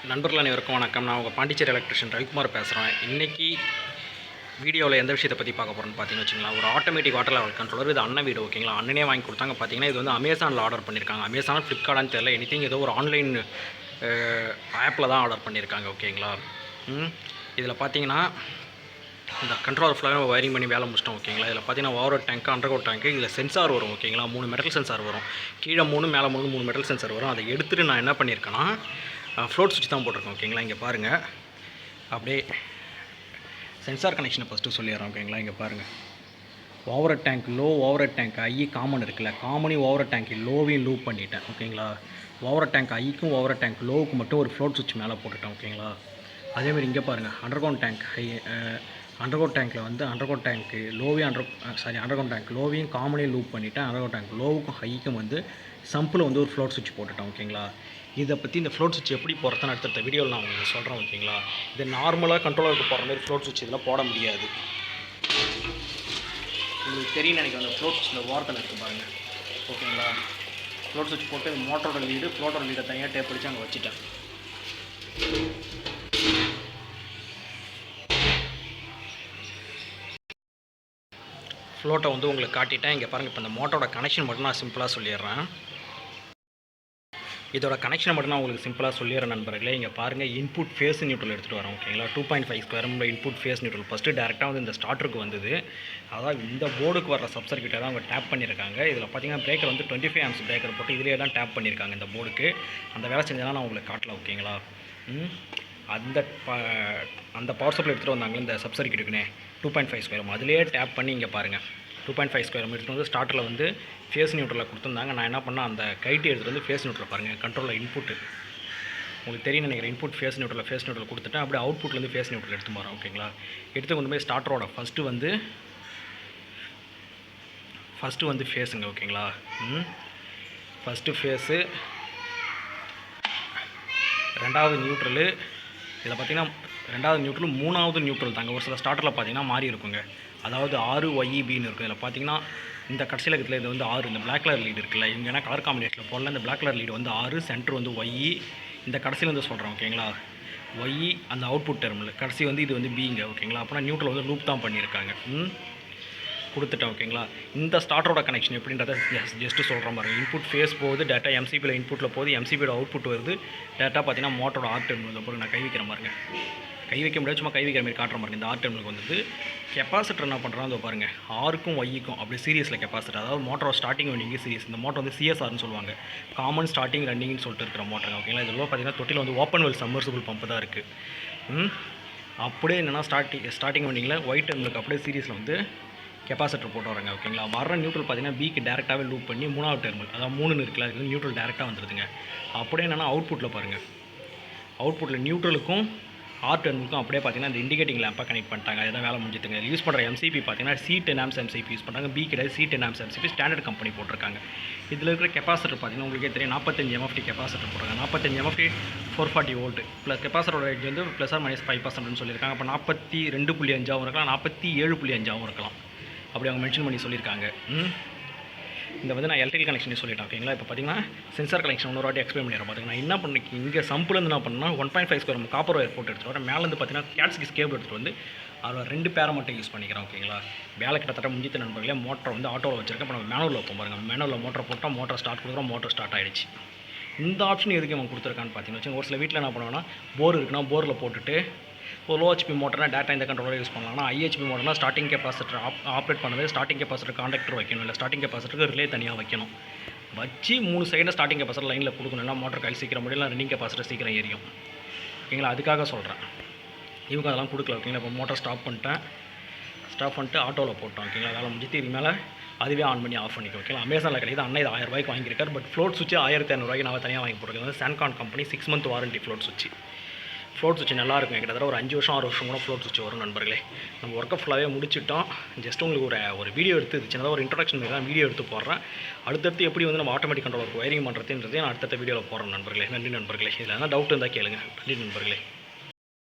நண்பர்கள் அனைவருக்கும் வணக்கம். நான் உங்கள் பாண்டிச்சேரி எலக்ட்ரிஷியன் ரவிக்குமார் பேசுகிறேன். இன்றைக்கி வீடியோவில் எந்த விஷயத்தை பற்றி பார்க்க போகிறோன்னு பார்த்தீங்கன்னு வச்சுங்களா, ஒரு ஆட்டோமேட்டிக் வாட்டர் லெவல் கண்ட்ரோலர். இது அண்ணன் வீடு ஓகேங்களா, அண்ணனே வாங்கி கொடுத்தாங்க. பார்த்தீங்கன்னா இது வந்து அமேசானில் ஆர்டர் பண்ணியிருக்காங்க. அமேசான் ஃப்ளிப்கார்ட்டான்னு தெரியல, எனிதிங் ஏதோ ஒரு ஆன்லைன் ஆப்பில் தான் ஆர்டர் பண்ணியிருக்காங்க ஓகேங்களா. இதில் பார்த்தீங்கன்னா இந்த கண்ட்ரோலர் ஃபுல்லாக வயரிங் பண்ணி வேலை முடிச்சிட்டோம் ஓகேங்களா. இதில் பார்த்தீங்கன்னா ஓவர் டேங்க்கு, அண்டர் டேங்க்கு, இதில் சென்சார் வரும் ஓகேங்களா. 3 மெட்டல் சென்சார் வரும். கீழே 3 மேலே 3 மெட்டல் சென்சார் வரும். அதை எடுத்துகிட்டு நான் என்ன பண்ணியிருக்கேன்னா ஃப்ளோட் சுவிட்ச் தான் போட்டிருக்கேன் ஓகேங்களா. இங்கே பாருங்கள், அப்படியே சென்சார் கனெக்ஷனை ஃபஸ்ட்டு சொல்லிடுறேன் ஓகேங்களா. இங்கே பாருங்கள், over tank low, over tank high common இருக்குல்ல, காமனையும் ஓவர் டேங்க் லோவையும் லூப் பண்ணிட்டேன் ஓகேங்களா. ஓவர் டேங்க் ஐக்கும் ஓவர் டேங்க் லோவுக்கு மட்டும் ஒரு ஃப்ளோட் சுவிட்ச் மேலே போட்டுட்டேன் ஓகேங்களா. அதேமாதிரி இங்கே பாருங்கள், அண்டர்கிரவுண்ட் டேங்க் ஹை, அண்டர்கிரவுண்ட் டேங்க்கில் வந்து அண்டர்கிரவுண்ட் டேங்க்கு லோவையும் அண்டர்கிரவுண்ட் டேங்க் லோவையும் காமனையும் லூப் பண்ணிவிட்டேன். அண்டர்கிரவுண்ட் டேங்க் லோவுக்கும் ஹைக்கும் வந்து சம்பில் வந்து ஒரு ஃப்ளோட் சுவிட்ச் போட்டுட்டேன் ஓகேங்களா. இதை பற்றி இந்த ஃப்ளோட் சுவிட்ச் எப்படி போடுறதுன்னு அடுத்த வீடியோவில் நான் உங்களுக்கு சொல்கிறேன் ஓகேங்களா. இது நார்மலாக கண்ட்ரோலருக்கு போடுற மாதிரி ஃப்ளோட் சுவிட்ச் இதில் போட முடியாது. உங்களுக்கு தெரியும் நினைக்கிறேன், அந்த ஃப்ளோட் சுவிட்ச் இந்த வாரத்தில் இருக்குது பாருங்கள் ஓகேங்களா. ஃப்ளோட் சுவிட்ச் போட்டு மோட்டரோட லீடு, ஃப்ளோட்டோட லீடை தனியாக டேப் அடித்து அங்கே வச்சுட்டேன். ஃப்ளோட்டை வந்து உங்களுக்கு காட்டிட்டேன். இங்கே பாருங்கள், இப்போ இந்த மோட்டரோட கனெக்ஷன் மட்டும் நான் சிம்பிளாக சொல்லிடுறேன். இதோட கனெக்ஷனை மட்டும் நான் உங்களுக்கு சிம்பிளாக சொல்லிடுறேன் நண்பர்களே. இங்கே பாருங்கள், இன்புட் ஃபேஸ் நியூட்ரல் எடுத்துகிட்டு வரோம் ஓகேங்களா. 2.5 square input face neutral first டேரெக்டாக வந்து இந்த ஸ்டார்டருக்கு வந்தது. அதாவது இந்த போர்டுக்கு வர சப்சர்க்கிட்டை தான் அவங்க டேப் பண்ணியிருக்காங்க. இதில் பார்த்தீங்கன்னா பிரேக்கர் வந்து 25 ஆம்ஸ் பிரேக்கர் போட்டு இதிலே தான் டேப் பண்ணியிருக்காங்க இந்த போர்டுக்கு. அந்த வேலை செஞ்சதான் நான் உங்களுக்கு காட்டல ஓகேங்களா. அந்த பவர் சப்ளை எடுத்துகிட்டு வந்தாங்க இந்த சப்சர்க்கிட்டுக்குன்னே 2.5 ஸ்கொயர் அதிலே டேப் பண்ணி இங்கே பாருங்கள் 2.5 ஸ்கொயர் எடுத்துகிட்டு வந்து ஸ்டார்டரில் வந்து ஃபேஸ் நியூட்ரலில் கொடுத்துருந்தாங்க. நான் என்ன பண்ணேன், அந்த கைட்டி எடுத்துகிட்டு வந்து ஃபேஸ் நியூட்ரல் பாருங்கள், கண்ட்ரோலில் இன்புட்டு உங்களுக்கு தெரியும் நினைக்கிறேன். இன்புட் ஃபேஸ் நியூட்ரல் கொடுத்துட்டேன். அப்படியே அவுட்புட்லேருந்து ஃபேஸ் நியூட்ரல் எடுத்து போகிறேன் ஓகேங்களா. எடுத்து கொண்டு போய் ஸ்டார்டரோட ஃபஸ்ட்டு வந்து ஃபேஸுங்க ஓகேங்களா. ஃபஸ்ட்டு ஃபேஸு, ரெண்டாவது நியூட்ரலு. இதில் பார்த்தீங்கன்னா ரெண்டாவது நியூட்ரல், மூணாவது நியூட்ரல் தாங்க. ஒரு சில ஸ்டார்டரில் பார்த்தீங்கன்னா மாறி இருக்குங்க. அதாவது 6 YEBன்னு இருக்கும். இதில் பார்த்தீங்கன்னா இந்த கடைசியில் இருக்கிற இது வந்து 6, இந்த பிளாக் கலர் லீடு இருக்குல்ல, இவங்க ஏன்னா கலர் காம்பினேஷனில் போடல. இந்த பிளாக் கலர் லீடு வந்து 6, சென்டர் வந்து YE, இந்த கடைசியில் வந்து சொல்கிறேன் ஓகேங்களா. YE அந்த அவுட்புட் டெர்மில் கடைசி வந்து இது வந்து Bங்க ஓகேங்களா. அப்புறம் நியூட்ரல் வந்து லூப் தான் பண்ணியிருக்காங்க. கொடுத்துட்டேன் ஓகேங்களா. இந்த ஸ்டார்டரோட கனெக்ஷன் எப்படின்றத ஜஸ்ட்டு சொல்கிற மாதிரி, இன்புட் ஃபேஸ் போகுது, டேட்டா எம்சிபியில் இன்புட்டில் போகுது, எம்சிபியோட அவுட்புட் வருது, டேட்டா பார்த்தீங்கன்னா மோட்டரோட ஆர் டெர்மினல் போய் நான் கை வைக்கிற மாதிரிங்க, கை வைக்க முடியாது, சும்மா கை வைக்கிற மாதிரி காட்டுற மாதிரி. இந்த ஆர் டெர்மினலுக்கு வந்து கெப்பாசிட்டர் என்ன பண்ணுறான்னு பாருங்கள், ஆருக்கும் ஒய்க்கும் அப்படி சீரியஸில் கெப்பாசிட்டர், அதாவது மோட்டரோட ஸ்டார்டிங் வண்டிங்கு சீரியஸ். இந்த மோட்டர் வந்து CSRன்னு சொல்லுவாங்க, காமன் ஸ்டார்டிங் ரன்னிங்னு சொல்லிட்டு இருக்கிற மோட்டருங்க ஓகேங்களா. இதில் பார்த்தீங்கன்னா தொட்டியில் வந்து ஓப்பன் வெல் சம்மர்சிபிள் பம்பு தான் இருக்குது. அப்படியே என்னென்னா ஸ்டார்டிங் வண்டிங்கில் ஒயிட் டெர்மினலுக்கு அப்படியே சீரியஸில் வந்து கெப்பாசிட்டர் போட்டு வராங்க ஓகேங்களா. வர நியூட்ரல் பார்த்தீங்கன்னா பிக்கு டேரெக்டாகவே லூப் பண்ணி மூணாவது டெர்மினல், அதாவது 3 இருக்குல்ல, அது வந்து நியூட்ரல் டேரெக்டாக வந்துடுதுங்க. அப்படியே என்னென்னா அவுட்புட்டில் பாருங்கள், அவுட்புட்டில் நியூட்ரலுக்கும் ஆர் டெர்மினலுக்கும் அப்படியே பார்த்தீங்கன்னா இந்த இண்டிகேட்டிங் லேம்பாக கனெக்ட் பண்ணிட்டாங்க. அதுதான் வேலை முடிஞ்சுதுங்க. யூஸ் பண்ணுற எம்சிபி பார்த்தீங்கன்னா C10 ஆம்ஸ் எம்சிபி யூஸ் பண்ணுறாங்க. பி கிடையாது, C10 arms MCB standard company போட்டிருக்காங்க. இதில் இருக்கிற கெப்பாசிட்டர் பார்த்தீங்கன்னா உங்களுக்கே தெரியும், 45 MFT கெப்பாசிட்டர் போடுறாங்க. 45 MFT 440 வோல்ட் ப்ளஸ் கெப்பாசிட்டரோட ரேஞ்ச் வந்து +−5% சொல்லியிருக்காங்க. அப்போ 42.5 இருக்கலாம், 47.5 இருக்கலாம், அப்படி அவங்க மென்ஷன் பண்ணி சொல்லியிருக்காங்க. இந்த வந்து நான் எலக்ட்ரிக்கல் கனெக்ஷன் சொல்லிட்டேன் ஓகேங்களா. இப்போ பார்த்தீங்கன்னா சென்சார் கனெக்ஷன் இன்னொரு வாட்டி எக்ஸ்பிளைன் பண்ணிடுறேன். பார்த்தீங்கன்னா நான் என்ன பண்ணி இங்கே சம்புலேருந்து என்ன பண்ணால் 1.5 ஸ்கொயர் காப்பர் ஒயர் போட்டு எடுத்துகிட்டு வரேன். மேலேருந்து பார்த்தீங்கன்னா கேட்ஸ்கிஸ் கேபிள் எடுத்துகிட்டு வந்து அதில் 2 பேரை மட்டும் யூஸ் பண்ணிக்கிறேன் ஓகேங்களா. வேலை கிட்டத்தட்ட முடிஞ்ச நண்பர்களே. மோட்டரை வந்து ஆட்டோவில் வச்சிருக்கேன். இப்போ நம்ம மேனுவலில் வைப்போம் பாருங்கள். மேனுவலில் மோட்டர் போட்டால் மோட்டர் ஸ்டார்ட் கொடுக்குறோம், மோட்டர் ஸ்டார்ட் ஆகிடுச்சு. இந்த ஆப்ஷன் எதுக்கு அவன் கொடுத்துருக்கான்னு பார்த்தீங்கன்னா, ஒரு சில வீட்டில் என்ன பண்ணுவேன்னா, போர் இருக்குன்னா போரில் போட்டுட்டு ஒரு லோ ஹெச்பி மோட்டர்னா டேட்டா இந்த கண்ட்ரோலர் யூஸ் பண்ணலாம். ஆனால் IHP மோட்டர்னா ஸ்டார்டிங் கெப்பாசிட்டர் ஆப்ரேட் பண்ணுறது, ஸ்டார்டிங் கெப்பாசிட்டர் காண்டக்டர் வைக்கணும், இல்லை ஸ்டார்டிங் கெப்பாசிட்டருக்கு ரிலே தனியாக வைக்கணும். வச்சு 3 செகண்ட் ஸ்டார்டிங் கெப்பாசிட்டர் லைனில் கொடுக்கணும்னா மோட்டர் கையில் சீக்கிரம் முடியல, ரன்னிங் கெப்பாசிட்டர் சீக்கிரம் ஏறியும் ஓகேங்களா. அதுக்காக சொல்கிறேன். இவங்க அதெல்லாம் கொடுக்கல ஓகேங்களா. இப்போ மோட்டர் ஸ்டாப் பண்ணிட்டு ஆட்டோவில் போட்டோம் ஓகேங்களா. வேலை முடிஞ்சிட்டு இது மேலே அதுவே ஆன் பண்ணி ஆஃப் பண்ணிக்கும் ஓகேங்களா. அமேசானில் கிடையாது. அண்ணன் இது 1000 ரூபாய்க்கு வாங்கியிருக்காரு. பட் ஃப்ளோட் சுவிட்ச் 1500 நான் தனியாக வாங்கி போட்டுருக்கேன். சான்கான் கம்பெனி 6 மந்த் வாரண்டி ஃப்ளோட் சுவிட்ச் நல்லாயிருக்கும். கிட்டத்தட்ட ஒரு 5 வருஷம் 6 வருஷம் கூட ஃப்ளோட் சுவிட்ச் வரும் நண்பர்களே. நம்ம ஒர்க்கை ஃபுல்லாகவே முடிச்சுட்டோம். ஜஸ்ட் உங்களுக்கு ஒரு வீடியோ எடுத்து சின்னதாக ஒரு இன்ட்ரடக்ஷன் தான் வீடியோ எடுத்து போடுறேன். அடுத்தடுத்து எப்படி வந்து நம்ம ஆட்டோமேட்டிக் கண்ட்ரோலருக்கு வயரிங் பண்ணுறதுன்றதே நான் அடுத்த வீடியோவில் போடுறேன் நண்பர்களே. நன்றி நண்பர்களே. இதில் எதனா டவுட் இருந்தால் கேளுங்க. நன்றி நண்பர்களே.